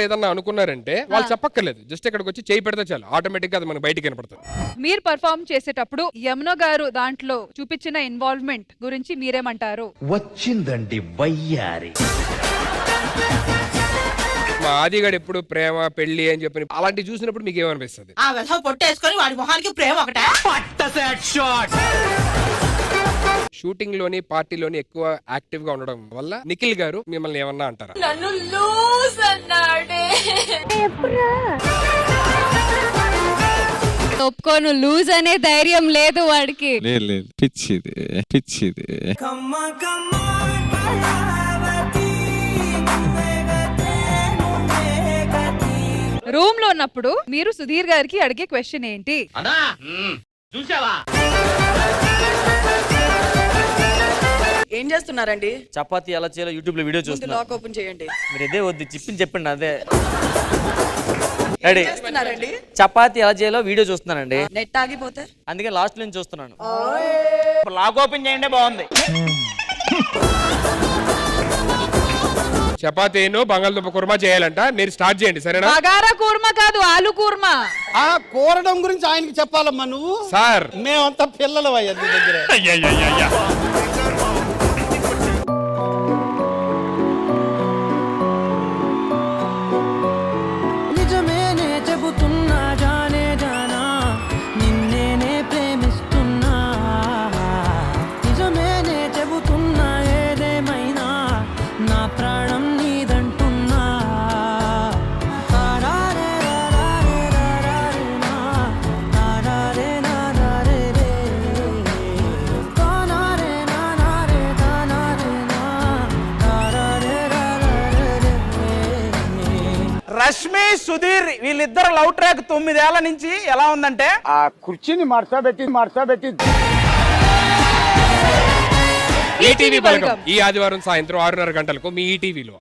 ఏదన్నా అనుకున్నారంటే వాళ్ళు చెప్పక్కర్లేదు, జస్ట్ ఇక్కడికి వచ్చి చేయి పెడితే చాలు, ఆటోమేటిక్ గా అది మనకి బయటికి కనపడుతుంది. మీరు పర్ఫార్మ్ చేసేటప్పుడు యమున గారు దాంట్లో చూపించిన ఇన్వాల్వ్మెంట్ గురించి మీరేమంటారు? వచ్చిందండి వయ్యారి. మా ఆదిగాడు ఎప్పుడు ప్రేమ పెళ్లి అని చెప్పి అలాంటి చూసినప్పుడు మీకు ఏమనిపిస్తుంది? ఆ విధంగా పొట్టేసుకొని వాడి మొహానికి ప్రేమ ఒకటే. షూటింగ్ లోని పార్టీలోని ఎక్కువ యాక్టివ్ గా ఉండడం వల్ల నిఖిల్ గారు మిమ్మల్ని ఏమన్నా అంటారా? నన్ను లూజ్ అన్నాడే. ఒప్పుకోను, లూజ్ అనే ధైర్యం లేదు వాడికి. లేదు పిచ్చిది. రూమ్ లో ఉన్నప్పుడు మీరు సుధీర్ గారికి అడిగే క్వశ్చన్ ఏంటి? ఏం చేస్తున్నారండి? చపాతీ ఎలా చేయాలో యూట్యూబ్ లో వీడియో చూస్తున్నా. లాక్ ఓపెన్ చేయండి. మీరు ఇదే వద్దు చెప్పండి అదే. రెడీ. చేస్తున్నారండి? చపాతీ ఎలా చేయాలో వీడియో చూస్తున్నానండి. నెట్ ఆగిపోతే అందుకే లాస్ట్ నుంచి చూస్తున్నాను. లాక్ ఓపెన్ చేయండి. బాగుంది. చపాతీను బంగాళదుంప కుర్మా చేయాలంట, మీరు స్టార్ట్ చేయండి సరేనా? బగారా కూర్మా కాదు, ఆలు కూర్మా. ఆ కూరడం గురించి ఆయనకి చెప్పాలమ్మా నువ్వు. సార్ మేమంతా పిల్లలు అయ్యా నీ దగ్గర. నిజమేనే చెబుతున్నా జానే జానా, నిన్నేనే ప్రేమిస్తున్నా. నిజమేనే చెబుతున్నా ఏదేమైనా నా ప్రాణం నీదంటున్నా. తారారే రారే రారే నా, తారారే నారే రే, తానారే నారే తానారే నా, తారారే రారే రే. రష్మి సుధీర్ వీళ్ళిద్దరు లవ్ ట్రాక్ 9 ఏళ్ల నుంచి ఎలా ఉందంటే ఆ కుర్చీని మార్చబెట్టి ఈటీవీ బలగం ఈ ఆదివారం సాయంత్రం 6:30 గంటలకు మీ ఈటీవీలో.